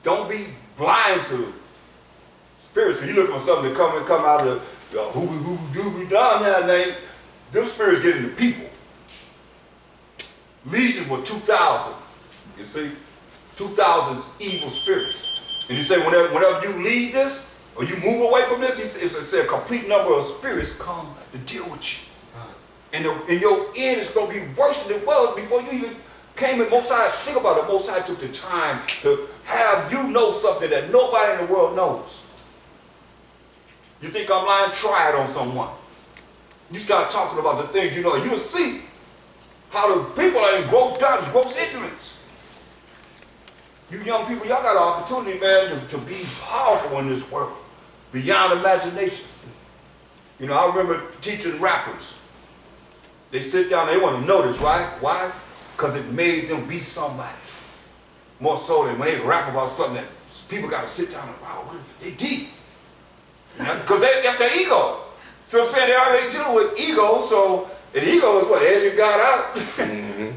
Don't be blind to spirits. Because you looking for something to come out of the who down there, them spirits get into people. Legions were 2,000. You see? 2,000 evil spirits. And he said, whenever you leave this, or you move away from this, it's a complete number of spirits come to deal with you. And your end is going to be worse than it was before you even came in. Most High, think about it, Most High took the time to have you know something that nobody in the world knows. You think I'm lying? Try it on someone. You start talking about the things you know, you'll see how the people are in gross darkness, gross ignorance. You young people, y'all got an opportunity, man, to be powerful in this world, beyond imagination. You know, I remember teaching rappers. They sit down, they want to know this, right? Why? Because it made them be somebody. More so than when they rap about something that people got to sit down and, wow, they deep. Because that's their ego. So I'm saying they're already dealing with ego, so an ego is what? As you got out.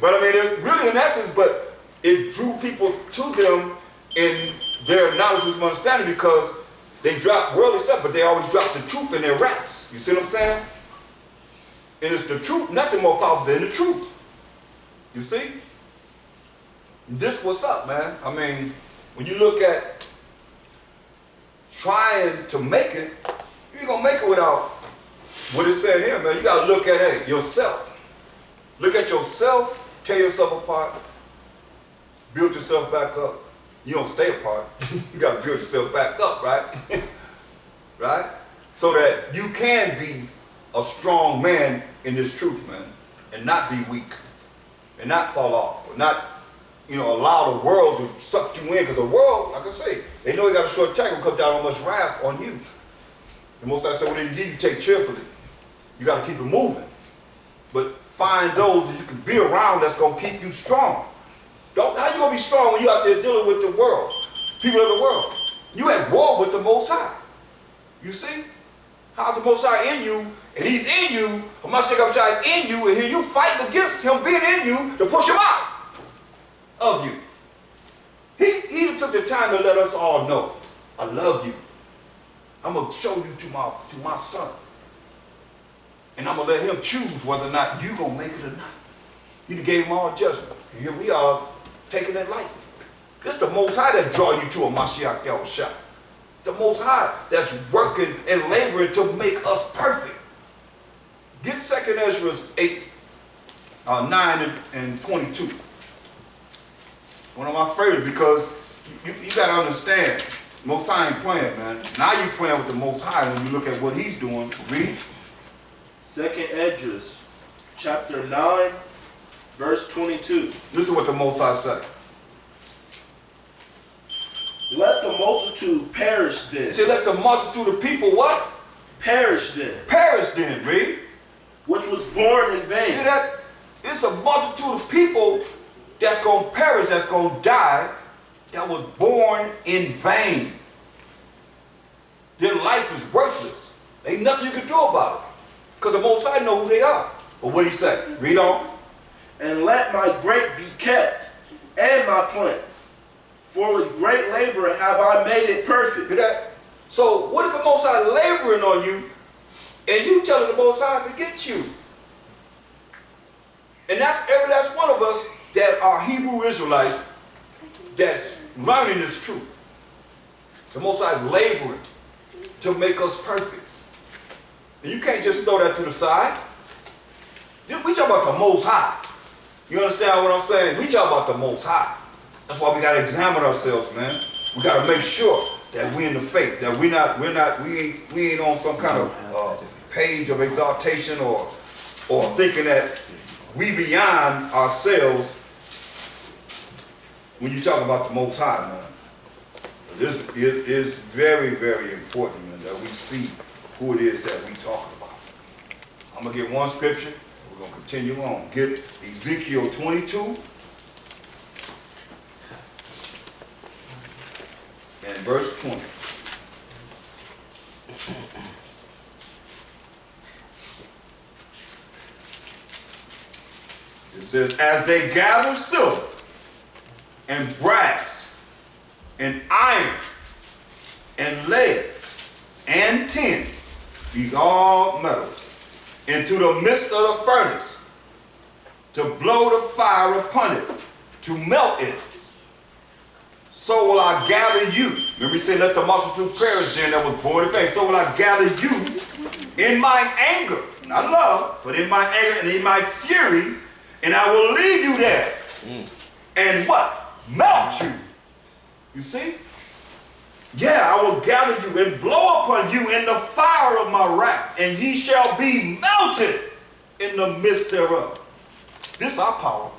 But I mean, it really in essence, but it drew people to them in their knowledge and understanding because they drop worldly stuff, but they always drop the truth in their raps. You see what I'm saying? And it's the truth, nothing more powerful than the truth. You see? This what's up, man. I mean, when you look at trying to make it, you ain't gonna make it without what it's saying here, man. You gotta look at, hey, yourself. Look at yourself, tear yourself apart, build yourself back up. You don't stay apart. You gotta build yourself back up, right? Right? So that you can be a strong man in this truth, man, and not be weak, and not fall off, or not, you know, allow the world to suck you in, because the world, like I say, they know you got a short time, will come down on much wrath on you. And most I say, what they give you, take cheerfully. You got to keep it moving, but find those that you can be around that's gonna keep you strong. How you gonna be strong when you out there dealing with the world, people of the world? You at war with the Most High. You see? How's the Most High in you? And he's in you, Hamashiach is in you, and here you fighting against him being in you to push him out of you. He took the time to let us all know, I love you. I'm going to show you to my son. And I'm going to let him choose whether or not you're going to make it or not. He gave him all judgment. And here we are taking it lightly. This is the Most High that draw you to a Mashiach Yahushua. It's the Most High that's working and laboring to make us perfect. Get 2 Ezra 8, 9 and 22. One of my favorites, because you got to understand, Most High ain't playing, man. Now you playing with the Most High when you look at what he's doing. Read. 2 Ezra, chapter 9, verse 22. Listen what the Most High said. Let the multitude perish then. He said, let the multitude of people what? Perish then. Perish then, read. Which was born in vain. See that? It's a multitude of people that's going to perish, that's going to die, that was born in vain. Their life is worthless. Ain't nothing you can do about it. Because the Most High know who they are. But what he say? Read on. And let my grape be kept, and my plant. For with great labor have I made it perfect. Hear that? So what if the Most High laboring on you, and you telling the Most High to get you? And that's one of us that are Hebrew Israelites that's learning this truth. The Most High is laboring to make us perfect. And you can't just throw that to the side. We talk about the Most High. You understand what I'm saying? We talk about the Most High. That's why we got to examine ourselves, man. We got to make sure that we in the faith, that we ain't on some kind of page of exaltation or thinking that we beyond ourselves when you talk about the Most High, man. It is very, very important, man, that we see who it is that we talking about. I'm going to get one scripture. We're going to continue on. Get Ezekiel 22 and verse 20. It says, as they gather silver and brass and iron, and lead, and tin, these all metals, into the midst of the furnace, to blow the fire upon it, to melt it. So will I gather you. Remember he said, let the multitude perish then that was born in vain. So will I gather you in my anger, not love, but in my anger and in my fury, and I will leave you there. And what? Melt you. You see? Yeah, I will gather you and blow upon you in the fire of my wrath, and ye shall be melted in the midst thereof. This our power.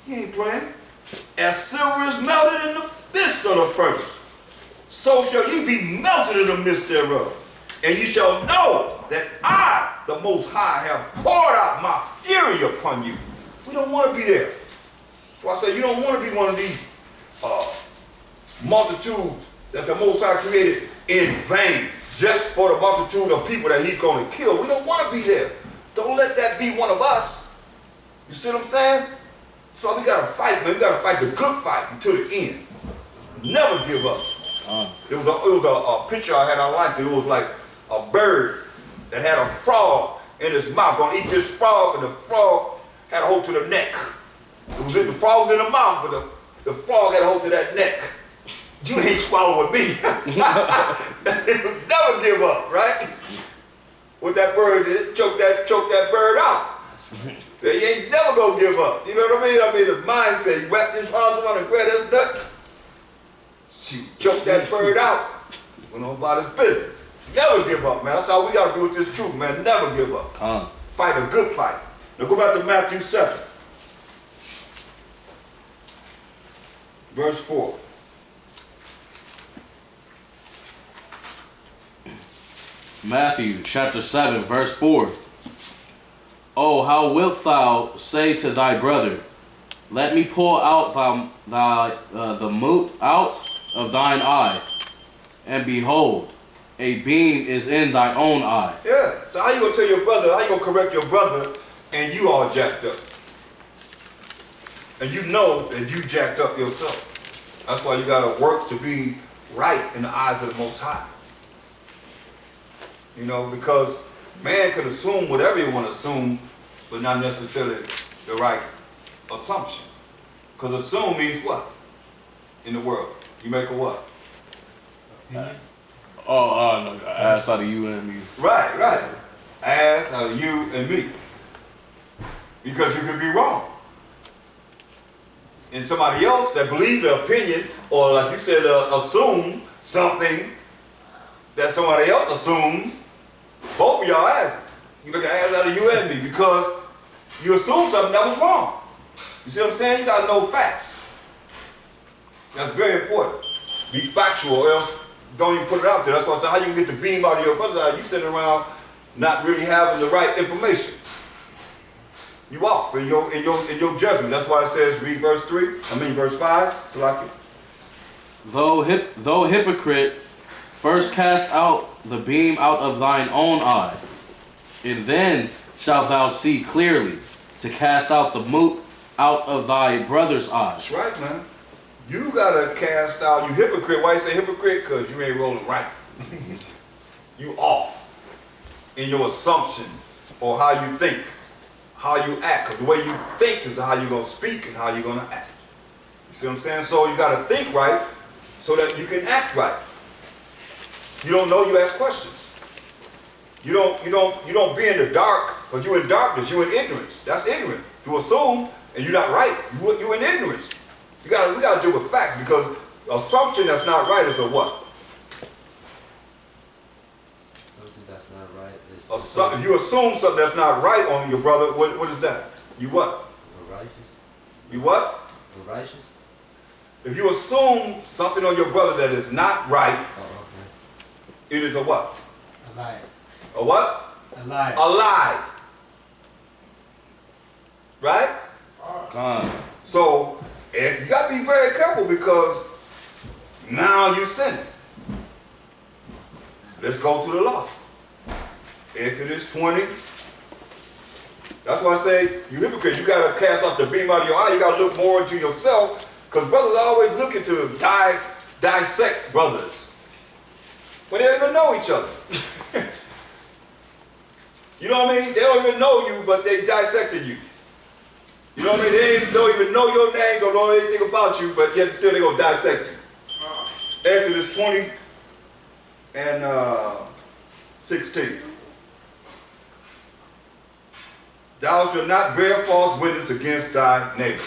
He ain't playing. As silver is melted in the midst of the furnace, so shall ye be melted in the midst thereof. And ye shall know that I, the Most High, have poured out my fury upon you. We don't want to be there. So I say you don't want to be one of these multitudes that the Most High created in vain, just for the multitude of people that he's going to kill. We don't want to be there. Don't let that be one of us. You see what I'm saying? So we got to fight, man. We got to fight the good fight until the end. Never give up. It was a picture I had, I liked it. It was like a bird that had a frog in his mouth, going to eat this frog, and the frog had a hold to the neck. The frog was in the mouth, but the frog had a hold to that neck. You ain't swallowing me. It was never give up, right? What that bird did, choke that bird out. Say, you ain't never gonna give up. You know what I mean? I mean, the mindset, you wrap this arms around and grab this nut. She choked that bird out. Went on about his business. Never give up, man. That's how we gotta do with this truth, man. Never give up. Fight a good fight. Now go back to Matthew 7. Verse 4. Matthew chapter 7, verse 4. Oh, how wilt thou say to thy brother, let me pour out the mote out of thine eye, and behold, a beam is in thy own eye. Yeah, so how you gonna tell your brother, how you gonna correct your brother, and you all jacked up? And you know that you jacked up yourself. That's why you gotta work to be right in the eyes of the Most High. You know, because man could assume whatever you want to assume, but not necessarily the right assumption. Because assume means what? In the world. You make a what? No, ass out of you and me. Right, right. Ass out of you and me. Because you could be wrong. And somebody else that believes their opinion, or like you said, assume something that somebody else assumed, both of y'all ass. You make an ass out of you and me because you assumed something that was wrong. You see what I'm saying? You gotta know facts. That's very important. Be factual, or else don't even put it out there. That's why I said, how you can get the beam out of your brother's eye? You sitting around not really having the right information. You off in your judgment. That's why it says, read verse 5, Salaki. Though hypocrite, first cast out the beam out of thine own eye, and then shalt thou see clearly to cast out the mote out of thy brother's eye. That's right, man. You gotta cast out, you hypocrite. Why you say hypocrite? Because you ain't rolling right. You off in your assumption or how you think, how you act. Because the way you think is how you're gonna speak and how you're gonna act. You see what I'm saying? So you gotta think right so that you can act right. You don't know, you ask questions. You don't be in the dark, but you're in darkness, you're in ignorance. That's ignorant. To assume and you're not right, you're in ignorance. We gotta deal with facts, because assumption that's not right is a what? Something that's not right is... If you assume something that's not right on your brother, what is that? You what? Righteous. You what? Righteous. If you assume something on your brother that is not right, it is a what? A lie. A what? A lie. A lie. Right? So, and you got to be very careful, because now you're sinning. Let's go to the law. Exodus 20. That's why I say, you hypocrite, you got to cast off the beam out of your eye. You got to look more into yourself, because brothers are always looking to die dissect brothers when they don't even know each other. You know what I mean? They don't even know you, but they dissected you. You know what I mean? They don't even know your name, don't know anything about you, but yet still they're going to dissect you. Exodus 20 and 16. Thou shalt not bear false witness against thy neighbor.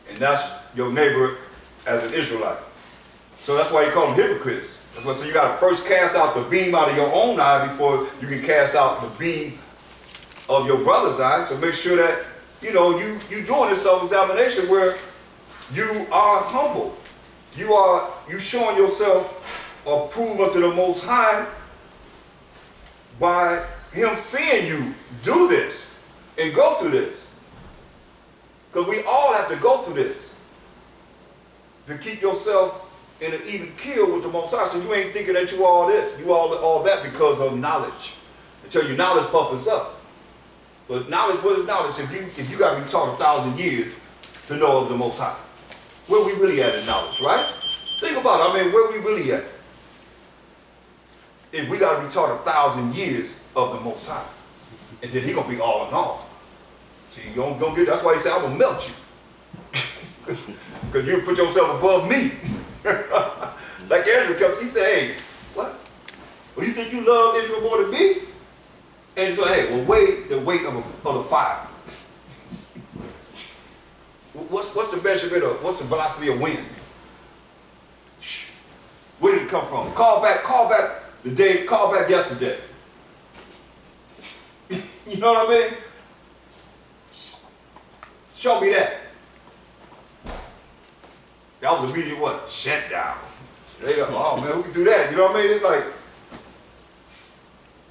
And that's your neighbor as an Israelite. So that's why you call them hypocrites. That's why so you got to first cast out the beam out of your own eye before you can cast out the beam of your brother's eye. So make sure that, you know, you doing this self-examination where you are humble. You showing yourself approved unto the Most High by Him seeing you do this and go through this. Because we all have to go through this to keep yourself in an even keel with the Most High. So you ain't thinking that you all this, you all that because of knowledge. Until your knowledge puffers up. But knowledge, what is knowledge? If you got to be taught 1,000 years to know of the Most High, where we really at in knowledge, right? Think about it. I mean, where we really at? If we got to be taught 1,000 years of the Most High, and then He gonna be all in all. See, you don't get. That's why He said, "I'm gonna melt you," because you put yourself above me. Like Ezra kept, he said, "Hey, what? Well, you think you love Israel more than me?" And so, hey, well, weigh the weight of the fire. What's the measurement of, what's the velocity of wind? Where did it come from? Call back the day, call back yesterday. You know what I mean? Show me that. That was immediate what? Shut down. Straight up. Oh man, who can do that? You know what I mean? It's like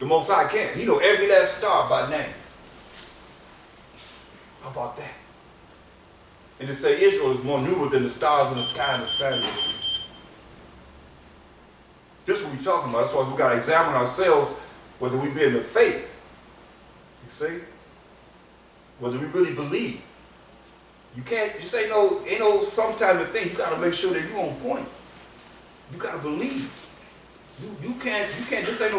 the Most High can. He know every last star by name. How about that? And to say Israel is more numerous than the stars in the sky and the sand of the sea. This is what we're talking about. That's why we got to examine ourselves whether we be in the faith. You see? Whether we really believe. You can't, you say no, ain't no sometime to think. You got to make sure that you're on point. You got to believe. You can't, this ain't no